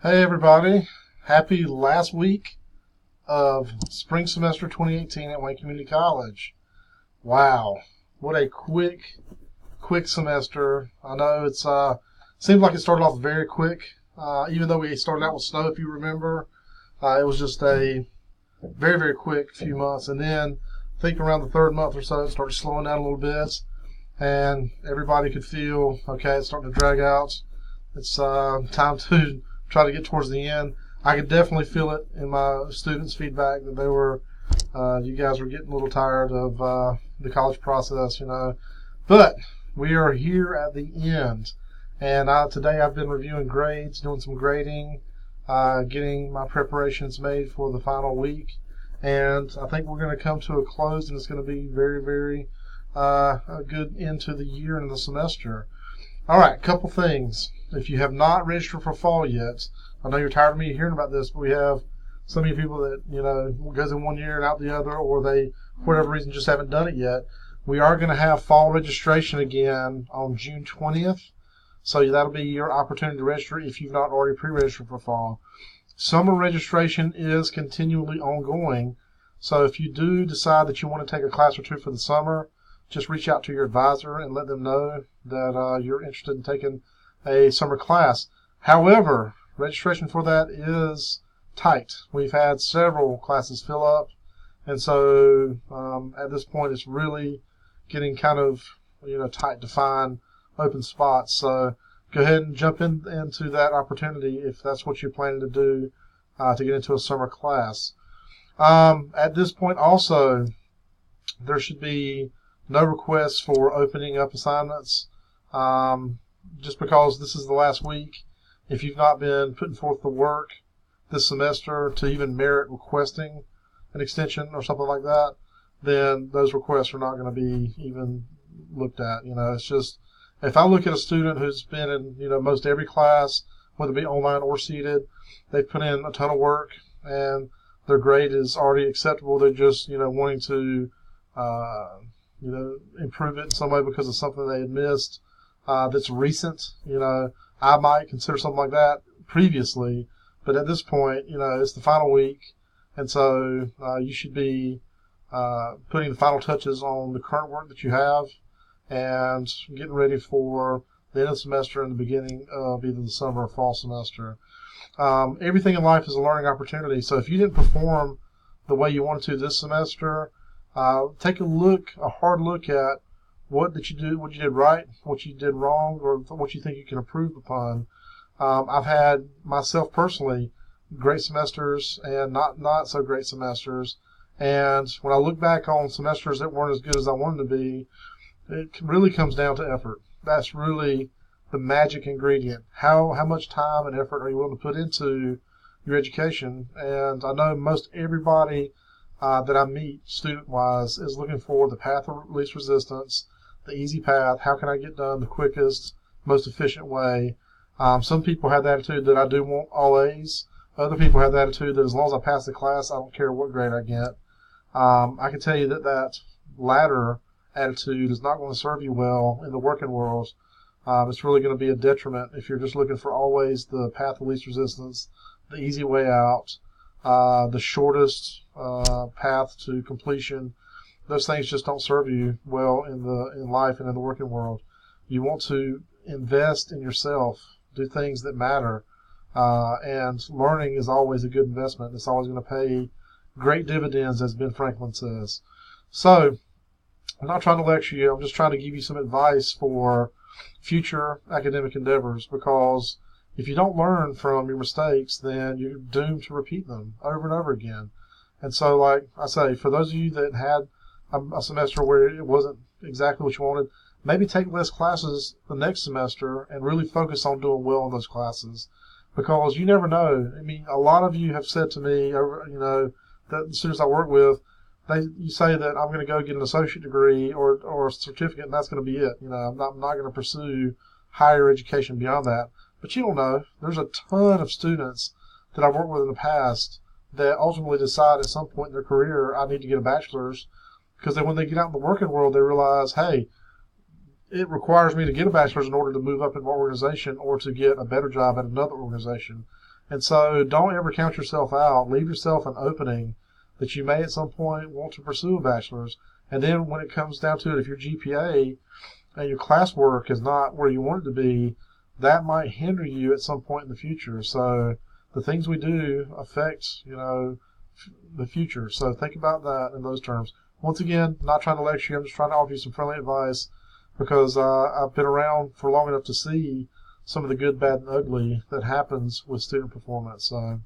Hey everybody, happy last week of spring semester 2018 at Wayne Community College. Wow, what a quick semester. I know it's seems like it started off very quick, even though we started out with snow, if you remember. It was just a very quick few months, and then I think around the third month or so it started slowing down a little bit, and everybody could feel, okay, it's starting to drag out. It's time to try to get towards the end. I could definitely feel it in my students' feedback that you guys were getting a little tired of the college process, But we are here at the end, and today I've been reviewing grades, doing some grading, getting my preparations made for the final week, and I think we're going to come to a close, and it's going to be very a good end to the year and the semester. All right, couple things. If you have not registered for fall yet, I know you're tired of me hearing about this, but we have so many people that, goes in one year and out the other, or they, for whatever reason, just haven't done it yet. We are going to have fall registration again on June 20th, so that'll be your opportunity to register if you've not already pre-registered for fall. Summer registration is continually ongoing, so if you do decide that you want to take a class or two for the summer, just reach out to your advisor and let them know that you're interested in taking a summer class. However, registration for that is tight. We've had several classes fill up, and so at this point it's really getting kind of tight to find open spots. So go ahead and jump into that opportunity if that's what you're planning to do to get into a summer class. At this point also, there should be no requests for opening up assignments, just because this is the last week. If you've not been putting forth the work this semester to even merit requesting an extension or something like that, then those requests are not going to be even looked at. It's just, if I look at a student who's been in most every class, whether it be online or seated, they've put in a ton of work and their grade is already acceptable. They're just wanting to improve it in some way because of something they had missed that's recent. I might consider something like that previously, but at this point, it's the final week, and so you should be putting the final touches on the current work that you have and getting ready for the end of the semester and the beginning of either the summer or fall semester. Everything in life is a learning opportunity, so if you didn't perform the way you wanted to this semester, take a hard look at what did you do, what you did right, what you did wrong, or what you think you can improve upon. I've had myself personally great semesters and not so great semesters, and when I look back on semesters that weren't as good as I wanted to be, it really comes down to effort. That's really the magic ingredient. How much time and effort are you willing to put into your education? And I know most everybody that I meet student-wise is looking for the path of least resistance, the easy path. How can I get done the quickest, most efficient way? Some people have the attitude that I do want all A's. Other people have the attitude that as long as I pass the class, I don't care what grade I get. I can tell you that latter attitude is not going to serve you well in the working world. It's really going to be a detriment if you're just looking for always the path of least resistance, the easy way out, the shortest path to completion. Those things just don't serve you well in life and in the working world. You want to invest in yourself, do things that matter, and learning is always a good investment. It's always going to pay great dividends, as Ben Franklin says. So I'm not trying to lecture you. I'm just trying to give you some advice for future academic endeavors, because if you don't learn from your mistakes, then you're doomed to repeat them over and over again. And so, like I say, for those of you that had a semester where it wasn't exactly what you wanted, maybe take less classes the next semester and really focus on doing well in those classes, because you never know. I mean, a lot of you have said to me, that the students I work with, you say that I'm going to go get an associate degree or a certificate, and that's going to be it. I'm not going to pursue higher education beyond that. But you don't know. There's a ton of students that I've worked with in the past that ultimately decide at some point in their career, I need to get a bachelor's, because then when they get out in the working world, they realize, hey, it requires me to get a bachelor's in order to move up in my organization or to get a better job at another organization. And so don't ever count yourself out. Leave yourself an opening that you may at some point want to pursue a bachelor's. And then when it comes down to it, if your GPA and your classwork is not where you want it to be, that might hinder you at some point in the future. So the things we do affect, the future. So think about that in those terms. Once again, not trying to lecture you. I'm just trying to offer you some friendly advice because I've been around for long enough to see some of the good, bad, and ugly that happens with student performance. So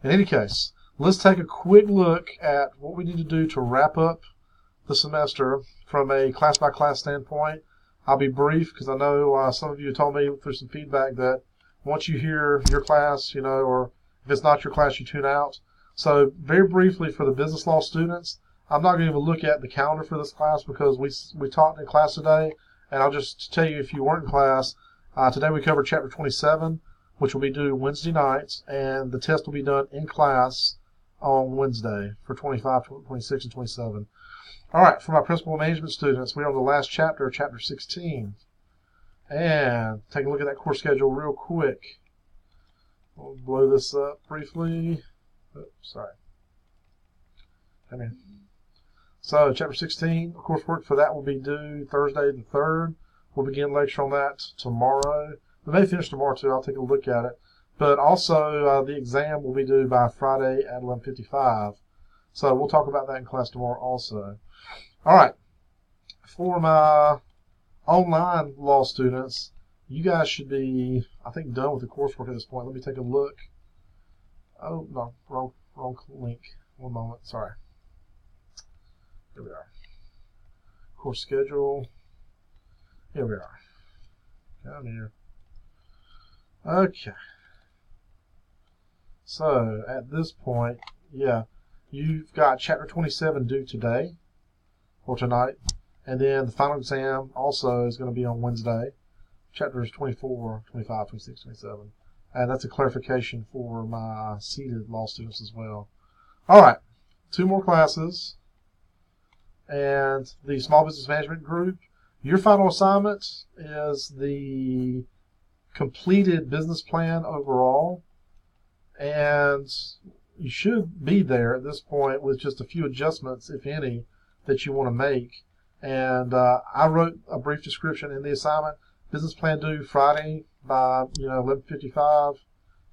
in any case, let's take a quick look at what we need to do to wrap up the semester from a class-by-class standpoint. I'll be brief because I know some of you told me through some feedback that once you hear your class, or if it's not your class, you tune out. So very briefly for the business law students, I'm not going to even look at the calendar for this class because we taught in class today, and I'll just tell you if you weren't in class, today we covered Chapter 27, which will be due Wednesday nights, and the test will be done in class on Wednesday for 25, 26, and 27. All right, for my principal management students, we're on the last chapter, Chapter 16. And take a look at that course schedule real quick. We'll blow this up briefly. Oops, sorry. Come in. So, Chapter 16, coursework for that will be due Thursday the 3rd. We'll begin lecture on that tomorrow. We may finish tomorrow, too. I'll take a look at it. But also, the exam will be due by Friday at 11:55. So, we'll talk about that in class tomorrow also. All right. For my online law students, you guys should be, I think, done with the coursework at this point. Let me take a look. Oh, no, wrong link. One moment. Sorry. Here we are. Course schedule. Here we are. Down here. Okay. So, at this point, yeah, you've got Chapter 27 due today or tonight. And then the final exam also is going to be on Wednesday, chapters 24, 25, 26, 27. And that's a clarification for my seated law students as well. All right, 2 more classes. And the small business management group, your final assignment is the completed business plan overall. And you should be there at this point with just a few adjustments, if any, that you want to make. And I wrote a brief description in the assignment. Business plan due Friday by 11:55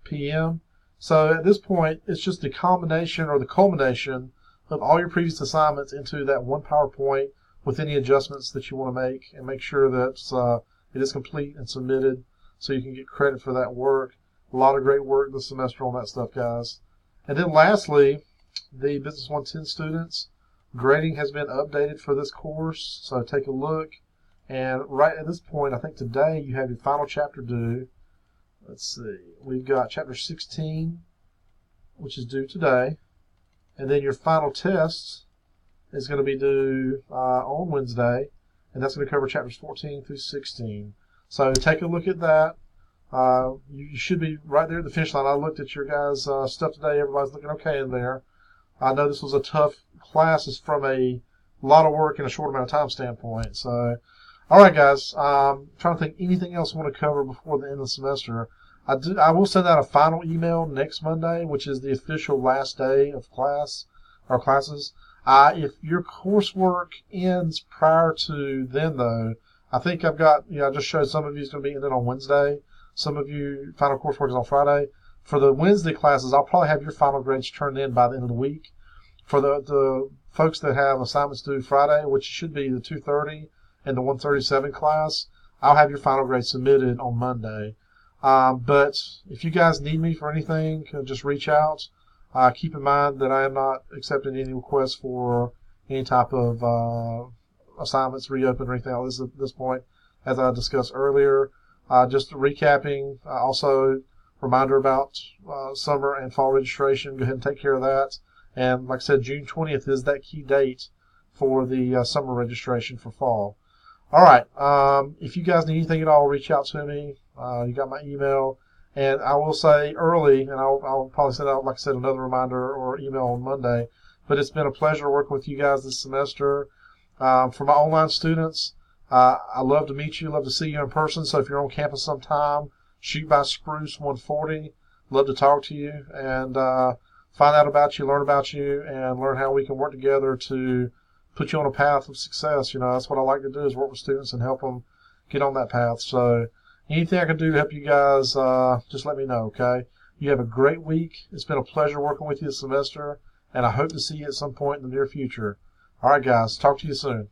p.m. So at this point, it's just the combination or the culmination of all your previous assignments into that one PowerPoint with any adjustments that you want to make, and make sure that it is complete and submitted so you can get credit for that work. A lot of great work this semester on that stuff, guys. And then lastly, the Business 110 students, grading has been updated for this course, so take a look. And right at this point, I think today you have your final chapter due. Let's see. We've got Chapter 16, which is due today. And then your final test is going to be due on Wednesday, and that's going to cover Chapters 14 through 16. So take a look at that. You should be right there at the finish line. I looked at your guys' stuff today. Everybody's looking okay in there. I know this was a tough class. It's from a lot of work in a short amount of time standpoint. So, all right, guys. I'm trying to think anything else I want to cover before the end of the semester. I will send out a final email next Monday, which is the official last day of class or classes. If your coursework ends prior to then, though, I think I've got, I just showed some of you is going to be ended on Wednesday. Some of you final coursework is on Friday. For the Wednesday classes, I'll probably have your final grades turned in by the end of the week. For the folks that have assignments due Friday, which should be the 2:30 and the 1:37 class, I'll have your final grades submitted on Monday. But if you guys need me for anything, just reach out. Keep in mind that I am not accepting any requests for any type of assignments reopened or anything like this at this point, as I discussed earlier. Just recapping, also reminder about summer and fall registration. Go ahead and take care of that. And like I said, June 20th is that key date for the summer registration for fall. All right. If you guys need anything at all, reach out to me. You got my email. And I will say early, and I'll probably send out, like I said, another reminder or email on Monday. But it's been a pleasure working with you guys this semester. For my online students, I love to meet you, love to see you in person. So if you're on campus sometime, shoot by Spruce 140. Love to talk to you and find out about you, learn about you, and learn how we can work together to put you on a path of success. That's what I like to do, is work with students and help them get on that path. So anything I can do to help you guys, just let me know, okay? You have a great week. It's been a pleasure working with you this semester, and I hope to see you at some point in the near future. All right, guys. Talk to you soon.